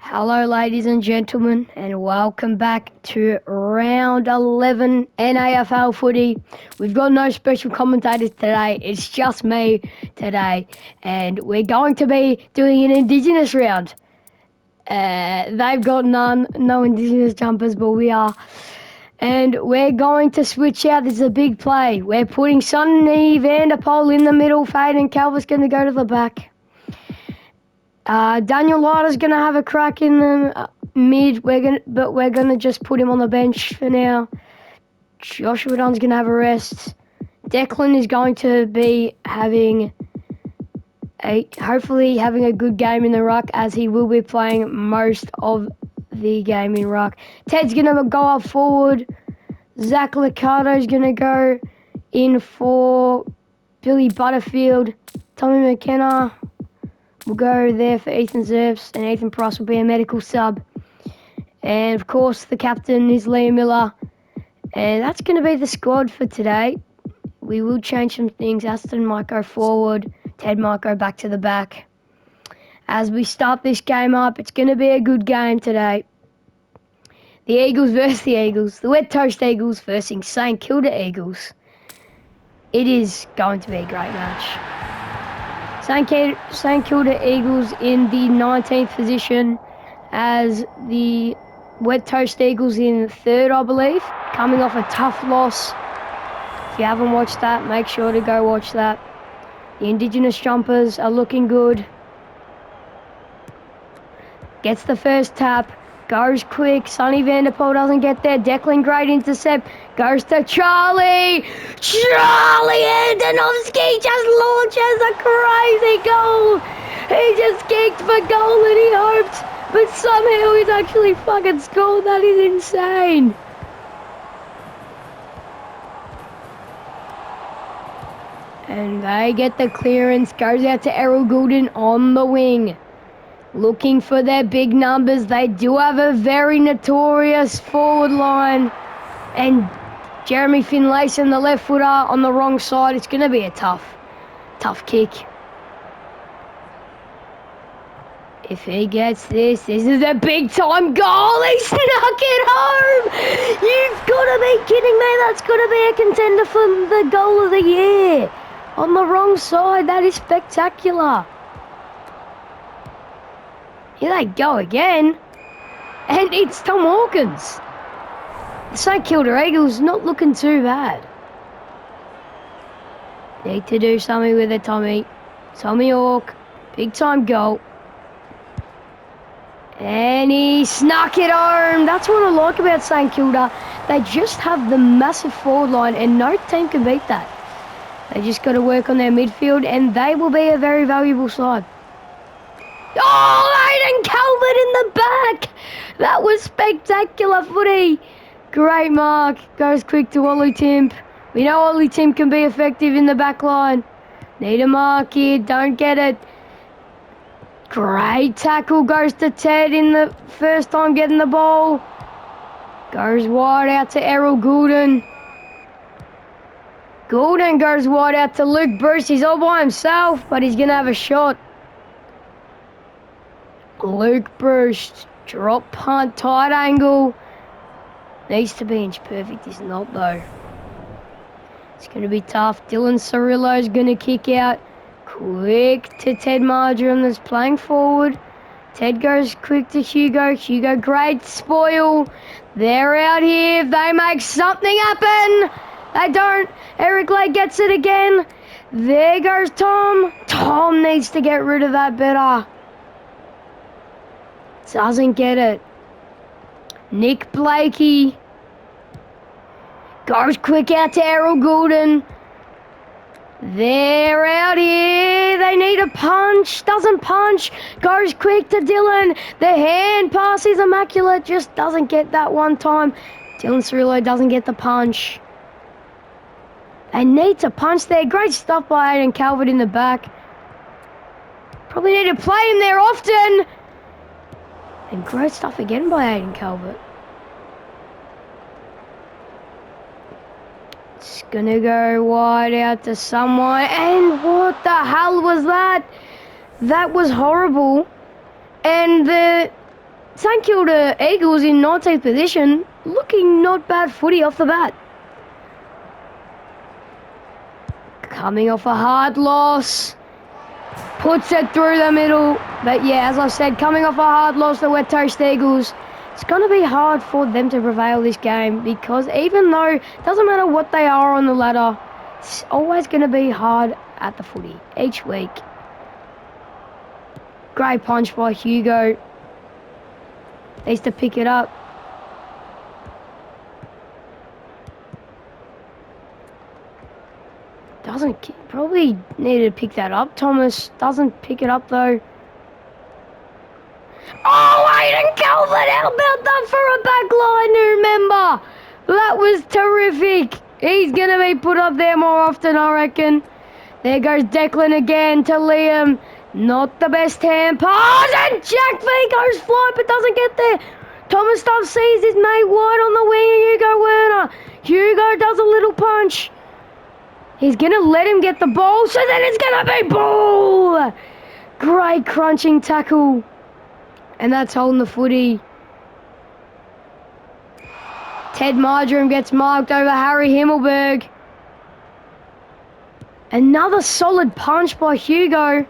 Hello, ladies and gentlemen, and welcome back to round 11 NAFL footy. We've got no special commentators today, it's just me today, and we're going to be doing an Indigenous round. They've got no Indigenous jumpers, but we are. And we're going to switch out. This is a big play. We're putting Sonny Vanderpool in the middle. Faden Calvert's going to go to the back. Daniel Leiter's going to have a crack in the mid, but we're going to just put him on the bench for now. Joshua Dunn's going to have a rest. Declan is going to be hopefully having a good game in the ruck, as he will be playing most of the game in ruck. Ted's going to go up forward. Zach Liccardo's going to go in for Billy Butterfield. Tommy McKenna will go there for Ethan Zerfs, and Ethan Price will be a medical sub. And of course, the captain is Liam Miller. And that's going to be the squad for today. We will change some things. Aston might go forward. Ted might go back to the back. As we start this game up, it's going to be a good game today. The Eagles versus the Eagles. The Wet Toast Eagles versus St Kilda Eagles. It is going to be a great match. St Kilda Eagles in the 19th position, as the Wet Toast Eagles in third, I believe, coming off a tough loss. If you haven't watched that, make sure to go watch that. The Indigenous jumpers are looking good. Gets the first tap, goes quick. Sonny Vanderpool doesn't get there. Declan, great intercept. Goes to Charlie. Charlie Andonovski just launches a crazy goal. He just kicked for goal and he hoped, but somehow he's actually fucking scored. That is insane. And they get the clearance. Goes out to Errol Goulden on the wing. Looking for their big numbers. They do have a very notorious forward line. And Jeremy Finlayson, the left footer, on the wrong side. It's going to be a tough kick. If he gets this is a big time goal. He snuck it home. You've got to be kidding me. That's got to be a contender for the goal of the year. On the wrong side. That is spectacular. Here they go again. And it's Tom Hawkins. The St Kilda Eagles not looking too bad. Need to do something with it, Tommy. Tommy Hawk. Big time goal. And he snuck it home. That's what I like about St Kilda. They just have the massive forward line and no team can beat that. They just got to work on their midfield and they will be a very valuable side. Oh, Aiden Calvert in the back. That was spectacular footy. Great mark. Goes quick to Ollie Timp. We know Ollie Timp can be effective in the back line. Need a mark here. Don't get it. Great tackle. Goes to Ted in the first time getting the ball. Goes wide out to Errol Goulden. Goulden goes wide out to Luke Bruce. He's all by himself, but he's going to have a shot. Luke Bruce, drop punt, tight angle. Needs to be inch perfect, he's not though. It's going to be tough. Dylan Cirillo's going to kick out. Quick to Ted Marjoram that's playing forward. Ted goes quick to Hugo. Hugo, great spoil. They're out here. If they make something happen. They don't. Eric Lake gets it again. There goes Tom. Tom needs to get rid of that better. Doesn't get it. Nick Blakey goes quick out to Errol Goulden. They're out here. They need a punch. Doesn't punch. Goes quick to Dylan. The hand pass is immaculate. Just doesn't get that one time. Dylan Cirillo doesn't get the punch. They need to punch there. Great stuff by Aiden Calvert in the back. Probably need to play him there often. And great stuff again by Aiden Calvert. It's gonna go wide out to someone. And what the hell was that? That was horrible. And the St Kilda Eagles in 19th position, looking not bad footy off the bat. Coming off a hard loss, puts it through the middle. But yeah, as I said, coming off a hard loss, the West Coast Eagles, it's going to be hard for them to prevail this game, because even though it doesn't matter what they are on the ladder, it's always going to be hard at the footy each week. Great punch by Hugo. Needs to pick it up. Doesn't, probably needed to pick that up. Thomas doesn't pick it up though. Oh, Aiden Calvert, how about that for a backline member? That was terrific. He's going to be put up there more often, I reckon. There goes Declan again to Liam. Not the best hand pass, and Jack V goes fly but doesn't get there. Thomas Stubb sees his mate wide on the wing, and Hugo Werner. Hugo does a little punch. He's going to let him get the ball, so then it's going to be ball. Great crunching tackle. And that's holding the footy. Ted Marjoram gets marked over Harry Himmelberg. Another solid punch by Hugo.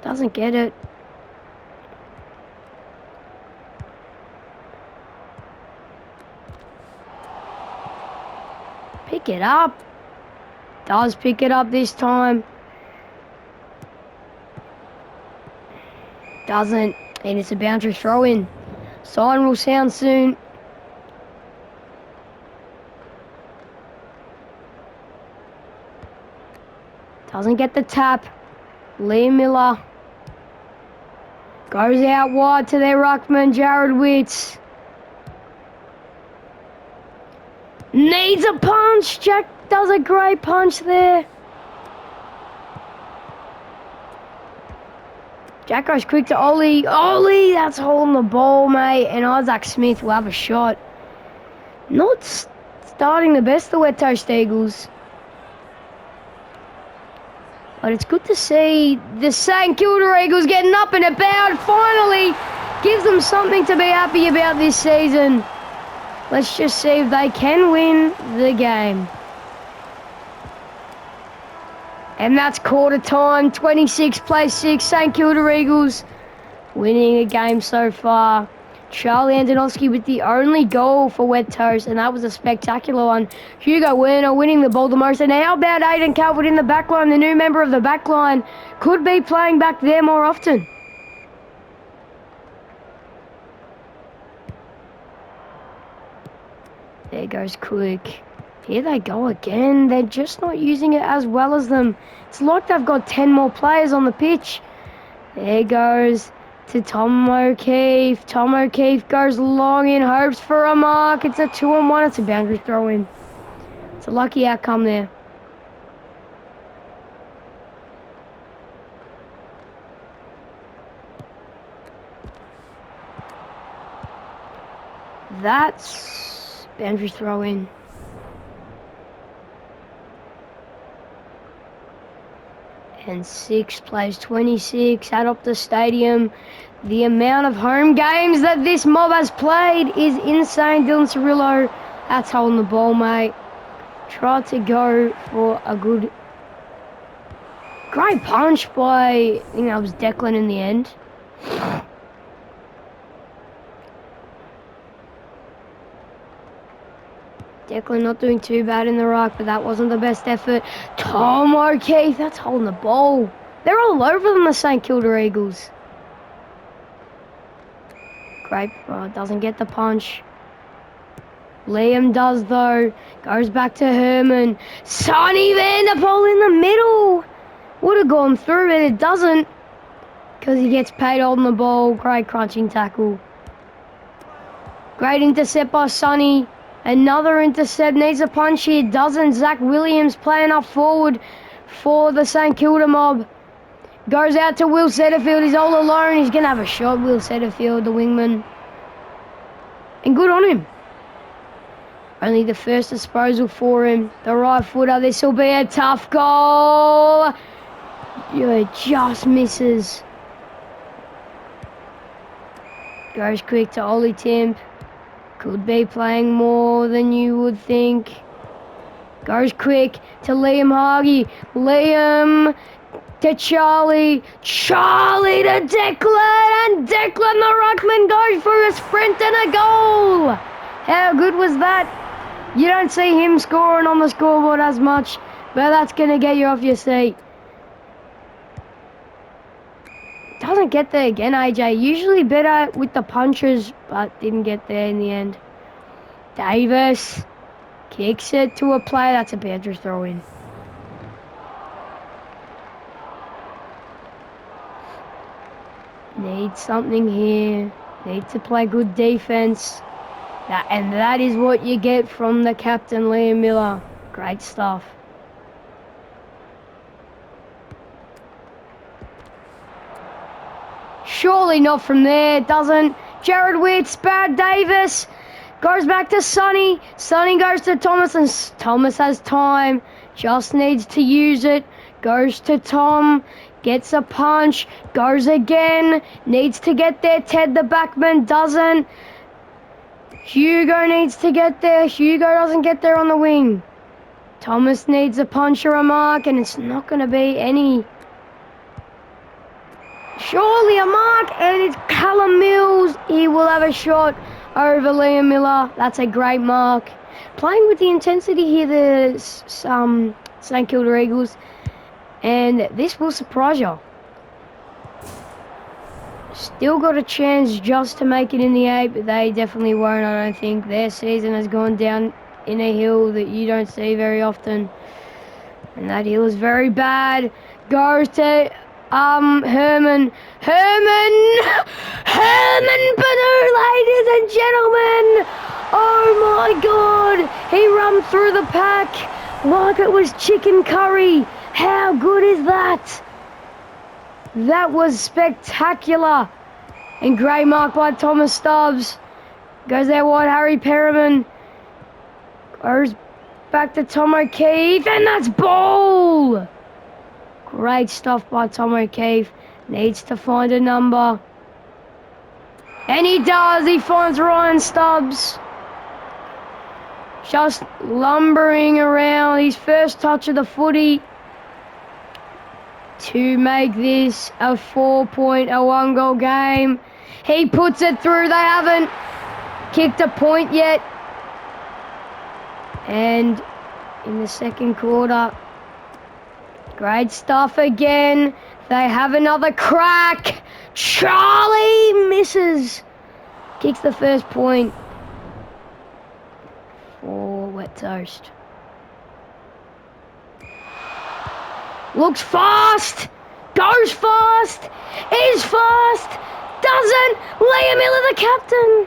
Doesn't get it. Pick it up. Does pick it up this time. Doesn't. And it's a boundary throw in. Siren will sound soon. Doesn't get the tap. Liam Miller goes out wide to their ruckman, Jared Witts. Needs a punch. Jack does a great punch there. Jack goes quick to Ollie. Ollie, that's holding the ball, mate. And Isaac Smith will have a shot. Not starting the best, the West Coast Eagles. But it's good to see the St Kilda Eagles getting up and about. Finally gives them something to be happy about this season. Let's just see if they can win the game. And that's quarter time, 26-6, St Kilda Eagles winning the game so far. Charlie Antonovsky with the only goal for West Coast, and that was a spectacular one. Hugo Werner winning the ball the most. And how about Aiden Calvert in the back line? The new member of the back line could be playing back there more often. There goes Quick. Here they go again. They're just not using it as well as them. It's like they've got 10 more players on the pitch. There goes to Tom O'Keefe. Tom O'Keefe goes long in hopes for a mark. It's a 2-on-1. It's a boundary throw in. It's a lucky outcome there. That's boundary throw in. And 6 plays 26 at Optus Stadium. The amount of home games that this mob has played is insane. Dylan Cirillo, that's holding the ball, mate. Tried to go for a good, great punch by, I think that was Declan in the end. Declan not doing too bad in the ruck, but that wasn't the best effort. Tom O'Keefe, that's holding the ball. They're all over them, the St Kilda Eagles. Great, doesn't get the punch. Liam does though. Goes back to Herman. Sonny Vanderpool in the middle. Would have gone through, but it doesn't, because he gets paid holding the ball. Great crunching tackle. Great intercept by Sonny. Another intercept, needs a punch here, doesn't. Zach Williams playing up forward for the St Kilda mob. Goes out to Will Setterfield, he's all alone. He's going to have a shot, Will Setterfield, the wingman. And good on him. Only the first disposal for him. The right footer, this will be a tough goal. Yeah, just misses. Goes quick to Ollie Timp. Could be playing more than you would think. Goes quick to Liam Hargy. Liam to Charlie. Charlie to Declan. And Declan the ruckman goes for a sprint and a goal. How good was that? You don't see him scoring on the scoreboard as much, but that's going to get you off your seat. Doesn't get there again, AJ. Usually better with the punches, but didn't get there in the end. Davis kicks it to a play. That's a boundary throw in. Need something here. Need to play good defense. And that is what you get from the captain, Liam Miller. Great stuff. Surely not from there. Doesn't. Jared Witts, Brad Davis. Goes back to Sonny. Sonny goes to Thomas, and Thomas has time. Just needs to use it. Goes to Tom. Gets a punch. Goes again. Needs to get there. Ted the backman doesn't. Hugo needs to get there. Hugo doesn't get there on the wing. Thomas needs a punch or a mark, and it's not going to be any. Surely a mark, and it's Callum Mills. He will have a shot over Liam Miller. That's a great mark. Playing with the intensity here, the St Kilda Eagles, and this will surprise you. Still got a chance just to make it in the 8, but they definitely won't, I don't think. Their season has gone down in a hill that you don't see very often. And that hill is very bad. Goes to Herman Banu, ladies and gentlemen. Oh my God. He run through the pack like it was chicken curry. How good is that? That was spectacular. And great mark by Thomas Stubbs. Goes there wide, Harry Perriman. Goes back to Tom O'Keefe, and that's ball. Great stuff by Tom O'Keefe. Needs to find a number. And he does. He finds Ryan Stubbs. Just lumbering around. His first touch of the footy to make this a 4-point, a 1-goal game. He puts it through. They haven't kicked a point yet. And in the second quarter, great stuff again. They have another crack. Charlie misses. Kicks the first point for Wet Toast. Looks fast, goes fast, is fast, doesn't. Liam Miller, the captain,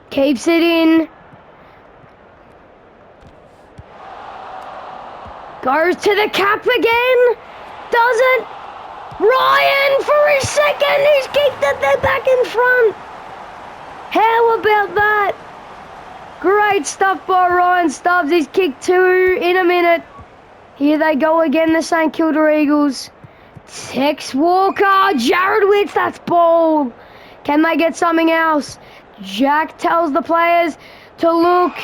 keeps it in. Goes to the cap again, doesn't. Ryan for his second, he's kicked it, they're back in front. How about that? Great stuff by Ryan Stubbs, he's kicked 2 in a minute. Here they go again, the St Kilda Eagles. Tex Walker, Jared Witts, that's ball. Can they get something else? Jack tells the players to look.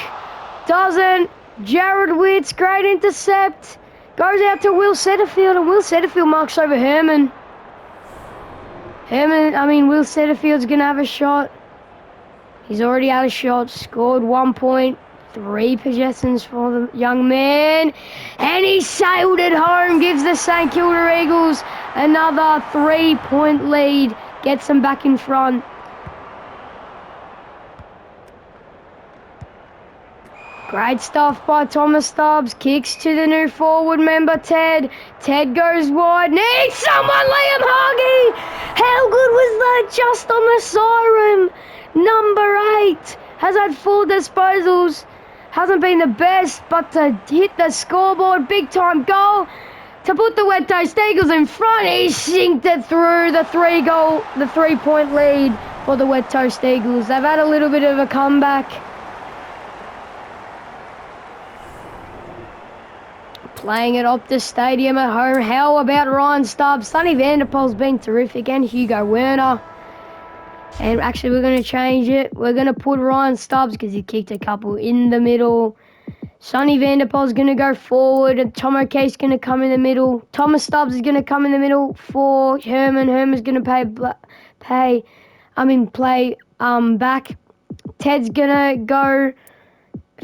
Doesn't. Jared Witts, great intercept. Goes out to Will Setterfield, and Will Setterfield marks over Herman. Will Setterfield's going to have a shot. He's already had a shot, scored 1 point. 3 possessions for the young man, and he sailed it home, gives the St Kilda Eagles another 3-point lead, gets them back in front. Great stuff by Thomas Stubbs, kicks to the new forward member, Ted. Ted goes wide, needs someone, Liam Hargy! How good was that, just on the siren? Number 8 has had 4 disposals. Hasn't been the best, but to hit the scoreboard, big time goal to put the Wet Toast Eagles in front. He sinked it through the 3-point lead for the Wet Toast Eagles. They've had a little bit of a comeback. Playing at Optus Stadium at home. How about Ryan Stubbs? Sonny Vanderpoel's been terrific, and Hugo Werner. And actually, we're going to change it. We're going to put Ryan Stubbs because he kicked a couple in the middle. Sonny Vanderpool's going to go forward, and Tom O'Keefe's going to come in the middle. Thomas Stubbs is going to come in the middle for Herman. Herman's going to play back. Ted's going to go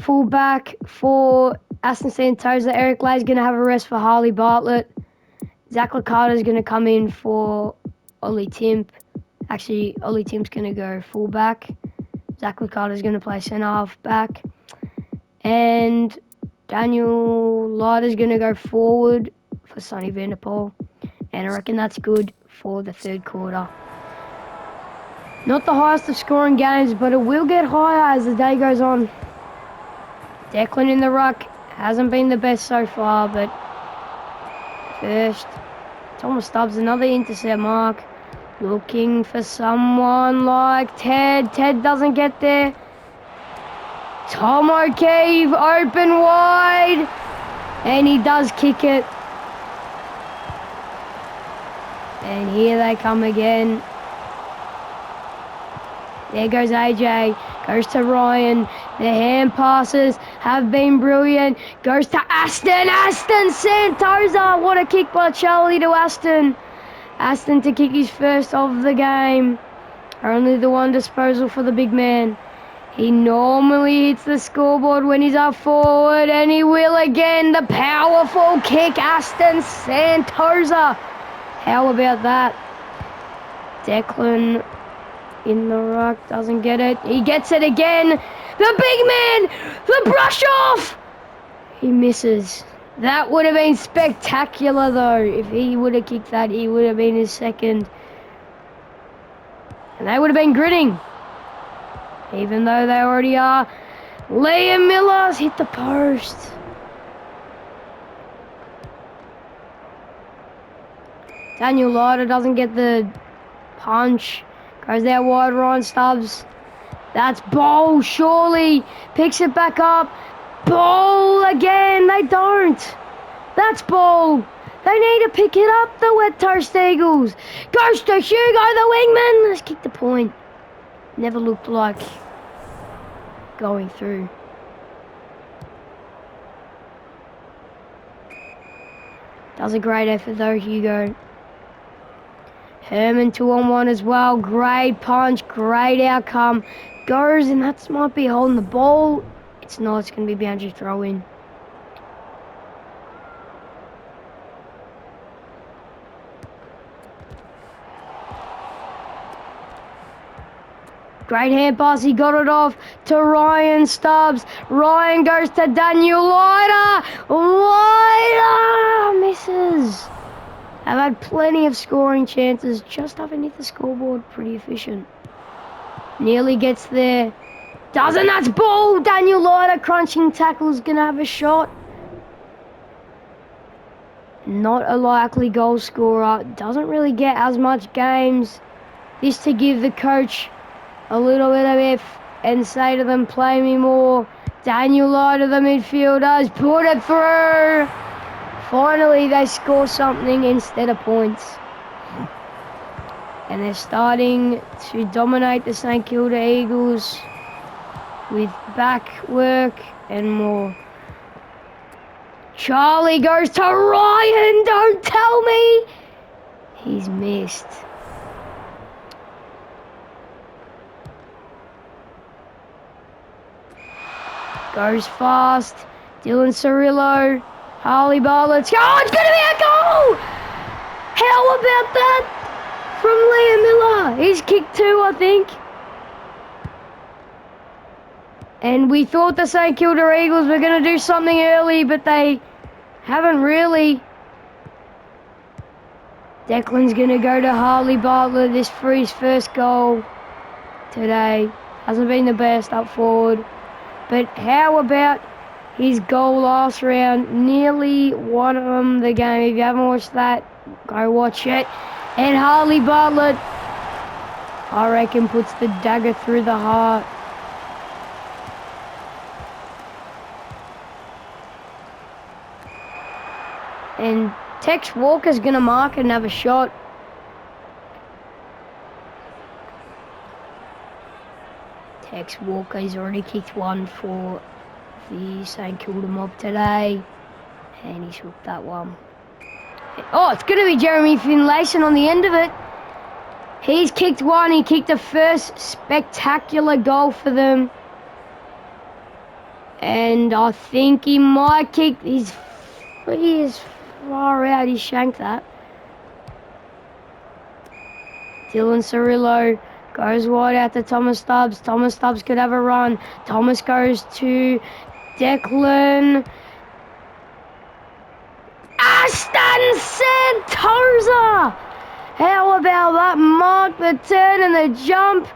full back for Aston Santosa. Eric Lay's going to have a rest for Harley Bartlett. Zach Licata's going to come in for Ollie Timp. Actually, Ollie Timp's going to go full back. Zach Licata's going to play centre half back. And Daniel Leiter's going to go forward for Sonny Vanderpool. And I reckon that's good for the third quarter. Not the highest of scoring games, but it will get higher as the day goes on. Declan in the ruck hasn't been the best so far, but first, Thomas Stubbs, another intercept mark. Looking for someone like Ted. Ted doesn't get there. Tom O'Keefe open wide, and he does kick it. And here they come again. There goes AJ, goes to Ryan. The hand passes have been brilliant. Goes to Aston Santosa. What a kick by Charlie to Aston. Aston to kick his first of the game. Only the one disposal for the big man. He normally hits the scoreboard when he's up forward, and he will again. The powerful kick, Aston Santosa. How about that? Declan in the ruck, doesn't get it. He gets it again. The big man, the brush off. He misses. That would have been spectacular though. If he would have kicked that, he would have been his second. And they would have been grinning. Even though they already are. Liam Miller's hit the post. Daniel Leiter doesn't get the punch. Goes out wide, Ryan Stubbs. That's Bowl, surely. Picks it back up. Bowl again. They don't. That's Bowl. They need to pick it up, the Wet Toast Eagles. Goes to Hugo, the wingman. Let's kick the point. Never looked like going through. Does a great effort though, Hugo. Herman 2-on-1 as well. Great punch, great outcome. Goes, and that might be holding the ball. It's not, it's going to be boundary throw in. Great hand pass, he got it off to Ryan Stubbs. Ryan goes to Daniel Leiter. Leiter misses. I've had plenty of scoring chances, just haven't hit the scoreboard. Pretty efficient. Nearly gets there. Doesn't, that's ball. Daniel Leiter crunching tackles, gonna have a shot. Not a likely goal scorer. Doesn't really get as much games. This to give the coach a little bit of F and say to them, play me more. Daniel Leiter, the midfielders, put it through. Finally, they score something instead of points. And they're starting to dominate the St Kilda Eagles with back work and more. Charlie goes to Ryan, don't tell me. He's missed. Goes fast. Dylan Cirillo. Harley Bartlett. Oh, it's going to be a goal! How about that from Liam Miller? He's kicked two, I think. And we thought the St Kilda Eagles were going to do something early, but they haven't really. Declan's going to go to Harley Bartlett this for his first goal today. Hasn't been the best up forward. But how about his goal last round? Nearly won the game. If you haven't watched that, go watch it. And Harley Bartlett, I reckon, puts the dagger through the heart. And Tex Walker's going to mark it and have a shot. Tex Walker's already kicked one for the St Kilda mob today. And he's hooked that one. Oh, it's going to be Jeremy Finlayson on the end of it. He's kicked one. He kicked the first spectacular goal for them. And I think he might kick his... He is far out. He shanked that. Dylan Cirillo goes wide out to Thomas Stubbs. Thomas Stubbs could have a run. Thomas goes to Declan. Aston Santosa! How about that? Mark the turn and the jump.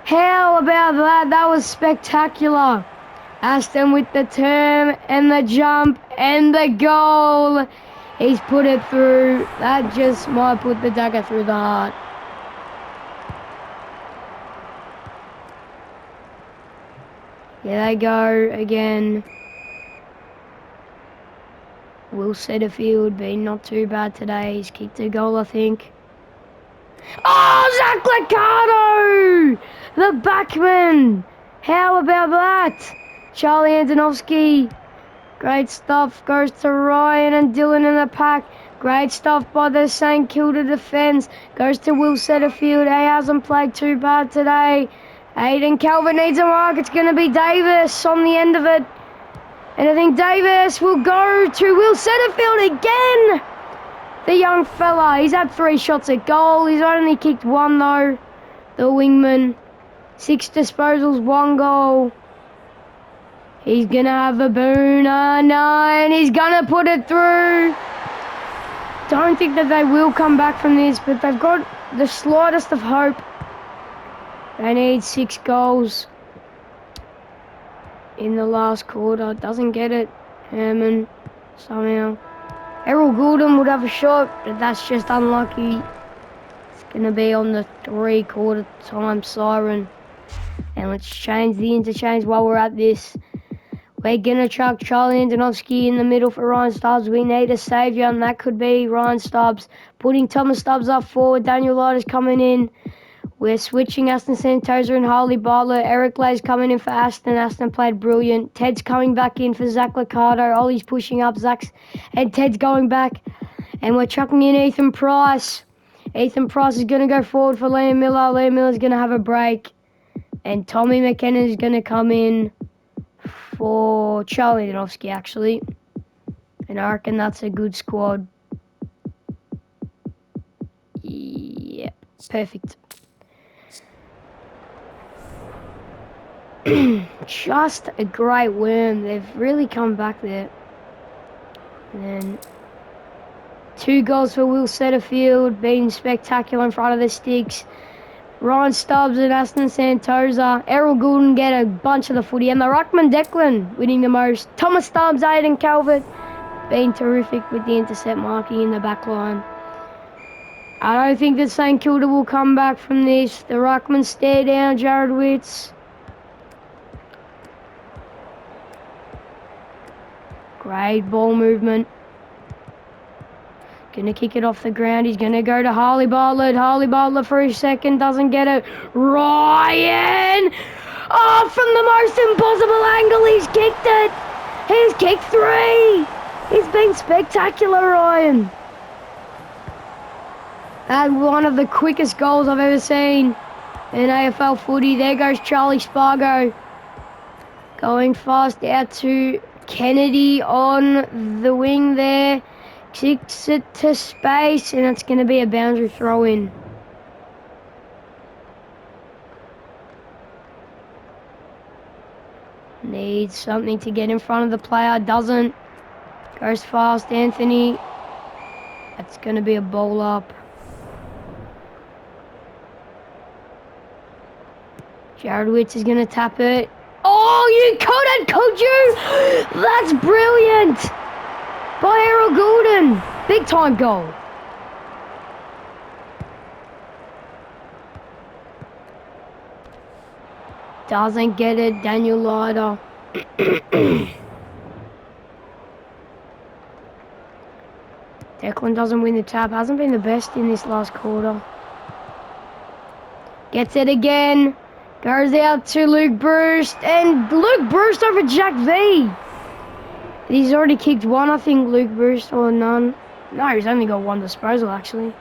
How about that? That was spectacular. Aston with the turn and the jump and the goal. He's put it through. That just might put the dagger through the heart. Here they go again. Will Setterfield being not too bad today. He's kicked a goal, I think. Oh, Zach Liccardo! The backman! How about that? Charlie Antonovsky. Great stuff. Goes to Ryan and Dylan in the pack. Great stuff by the St Kilda defence. Goes to Will Setterfield. He hasn't played too bad today. Aiden Calvert needs a mark. It's going to be Davis on the end of it. And I think Davis will go to Will Setterfield again. The young fella. He's had 3 shots at goal. He's only kicked 1 though. The wingman. 6 disposals, 1 goal. He's going to have a booner. No, and he's going to put it through. Don't think that they will come back from this, but they've got the slightest of hope. They need 6 goals in the last quarter. Doesn't get it. Herman somehow. Errol Goulden would have a shot, but that's just unlucky. It's going to be on the 3-quarter time siren. And let's change the interchange while we're at this. We're going to chuck Charlie Antonovsky in the middle for Ryan Stubbs. We need a saviour, and that could be Ryan Stubbs. Putting Thomas Stubbs up forward. Daniel Light is coming in. We're switching Aston Santosa and Harley Bartlett. Eric Lay's coming in for Aston. Aston played brilliant. Ted's coming back in for Zach Liccardo. Ollie's pushing up. And Ted's going back. And we're chucking in Ethan Price. Ethan Price is going to go forward for Liam Miller. Liam Miller's going to have a break. And Tommy McKenna is going to come in for Charlie Antonovsky, actually. And I reckon that's a good squad. Yeah, perfect. Just a great worm. They've really come back there. And then 2 goals for Will Setterfield, being spectacular in front of the sticks. Ryan Stubbs and Aston Santosa. Errol Goulden get a bunch of the footy. And the Ruckman Declan winning the most. Thomas Stubbs, Aiden Calvert being terrific with the intercept marking in the back line. I don't think that St Kilda will come back from this. The Ruckman stare down Jared Witts. Great ball movement. Gonna kick it off the ground. He's gonna go to Harley Bartlett. Harley Bartlett for his second. Doesn't get it. Ryan! Oh, from the most impossible angle, he's kicked it. He's kicked 3. He's been spectacular, Ryan. That's one of the quickest goals I've ever seen in AFL footy. There goes Charlie Spargo. Going fast out to Kennedy on the wing there. Kicks it to space, and it's going to be a boundary throw in. Needs something to get in front of the player. Doesn't. Goes fast, Anthony. That's going to be a ball up. Jared Witts is going to tap it. Oh, you could you? That's brilliant. By Errol Goulden. Big time goal. Doesn't get it, Daniel Leiter. Declan doesn't win the tap. Hasn't been the best in this last quarter. Gets it again. Goes out to Luke Bruce, and Luke Bruce over Jack V. He's already kicked one, I think, Luke Bruce, or none. No, he's only got one disposal, actually.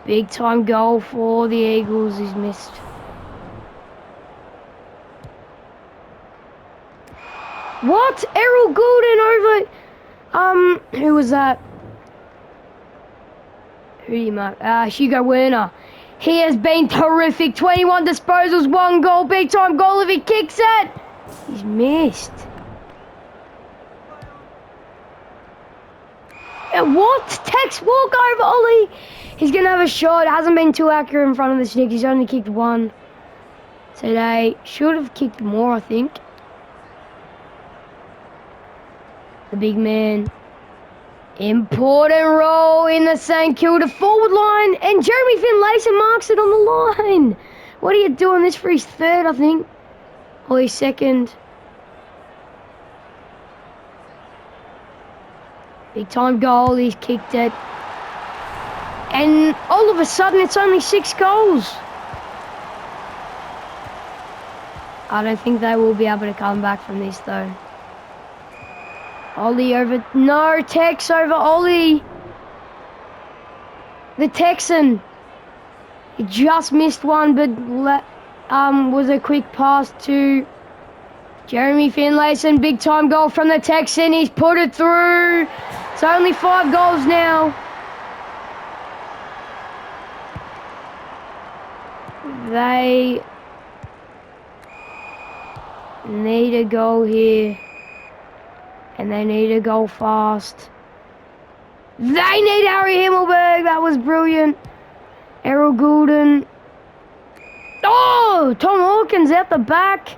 Big time goal for the Eagles. He's missed. What? Errol Goulden over... who was that? Who do you mark? Hugo Werner. He has been terrific. 21 disposals, 1 goal. Big time goal if he kicks it. He's missed. What? Tex walk over Ollie. He's going to have a shot. Hasn't been too accurate in front of the stick. He's only kicked 1 today. Should have kicked more, I think. The big man. Important role in the St Kilda forward line. And Jeremy Finlayson marks it on the line. What are you doing? This for his 3rd, I think. Or his 2nd. Big time goal. He's kicked it. And all of a sudden, it's only 6 goals. I don't think they will be able to come back from this, though. Ollie over... No, Tex over Ollie. The Texan. He just missed one, but was a quick pass to Jeremy Finlayson. Big time goal from the Texan. He's put it through. It's only 5 goals now. They need a goal here. And they need a goal fast. They need Harry Himmelberg. That was brilliant. Errol Goulden. Oh, Tom Hawkins out the back.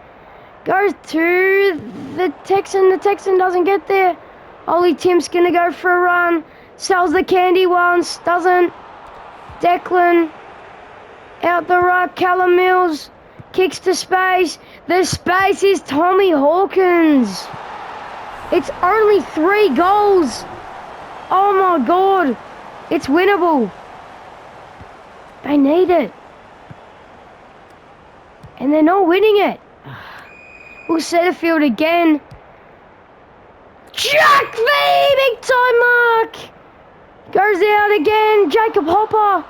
Goes to the Texan. The Texan doesn't get there. Ollie Tim's going to go for a run. Sells the candy once. Doesn't. Declan. Out the right. Callum Mills. Kicks to space. The space is Tommy Hawkins. It's only 3 goals. Oh my God. It's winnable. They need it. And they're not winning it. We'll Setterfield again. Jack V, big time mark. Goes out again. Jacob Hopper.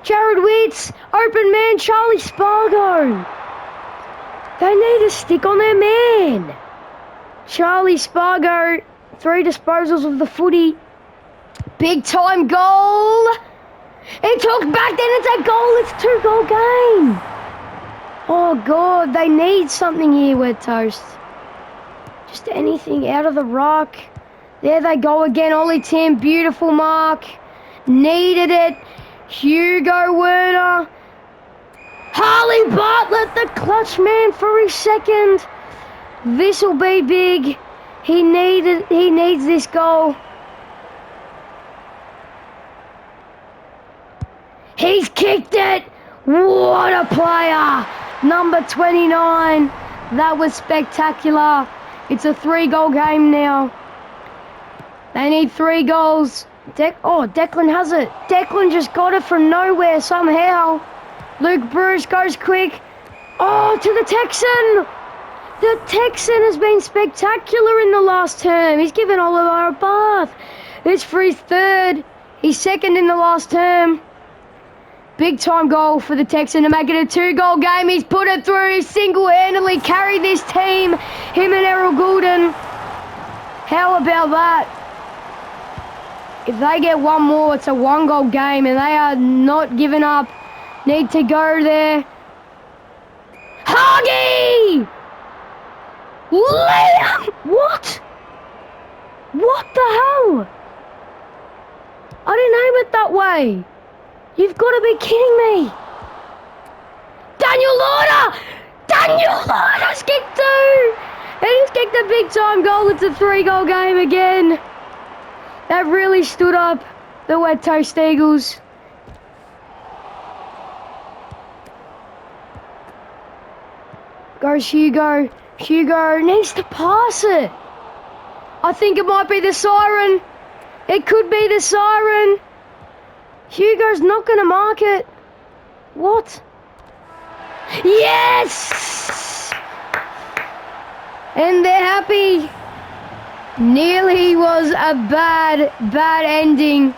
Jared Witts. Open man, Charlie Spargo. They need to stick on their man. Charlie Spargo, 3 disposals of the footy. Big time goal. It took back, then it's a goal. It's 2-goal game. Oh God, they need something here, Wet Toast. Just anything out of the rock. There they go again, Ollie Tim, beautiful mark. Needed it. Hugo Werner. Harley Bartlett, the clutch man for his 2nd. This'll be big. He needs this goal. He's kicked it. What a player. Number 29. That was spectacular. It's a 3-goal game now. They need 3 goals. Declan has it. Declan just got it from nowhere somehow. Luke Bruce goes quick. Oh, to the Texan. The Texan has been spectacular in the last term. He's given Oliver a bath. It's for his 3rd. He's 2nd in the last term. Big time goal for the Texan to make it a 2-goal game. He's put it through. He's single-handedly carried this team. Him and Errol Goulden. How about that? If they get one more, it's a 1-goal game, and they are not giving up. Need to go there. Huggy! Liam! What? What the hell? I didn't aim it that way. You've got to be kidding me. Daniel Lauder! Daniel Lauder's kicked 2! And he's kicked a big time goal. It's a 3-goal game again. That really stood up the Wet Toast Eagles. Goes Hugo. Hugo needs to pass it. I think it might be the siren. It could be the siren. Hugo's not going to mark it. What? Yes! And they're happy. Nearly was a bad ending.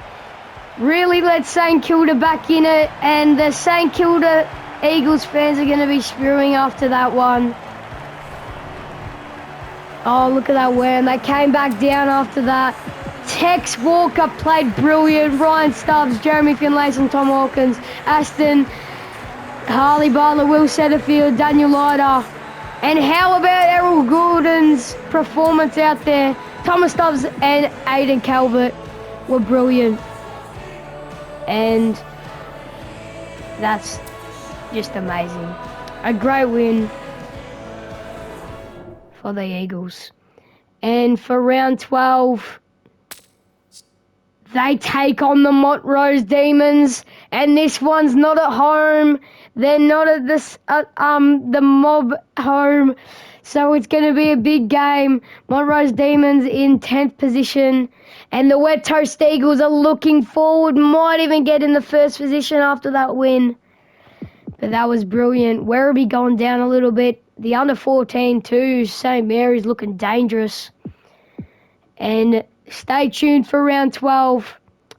Really let St Kilda back in it, and the St Kilda Eagles fans are going to be spewing after that one. Oh, look at that win. They came back down after that. Tex Walker played brilliant. Ryan Stubbs, Jeremy Finlayson, Tom Hawkins, Aston, Harley Bartlett, Will Setterfield, Daniel Leiter. And how about Errol Gordon's performance out there? Thomas Stubbs and Aiden Calvert were brilliant. And that's just amazing. A great win for the Eagles. And for round 12, they take on the Montrose Demons, and this one's not at home. They're not at this the Mob home, so it's going to be a big game. Montrose Demons in 10th position, and the Wet Toast Eagles are looking forward, might even get in the first position after that win. But that was brilliant. Werribee going down a little bit. The under 14 too, St Mary's looking dangerous. And stay tuned for round 12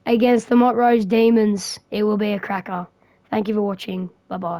against the Montrose Demons. It will be a cracker. Thank you for watching. Bye-bye.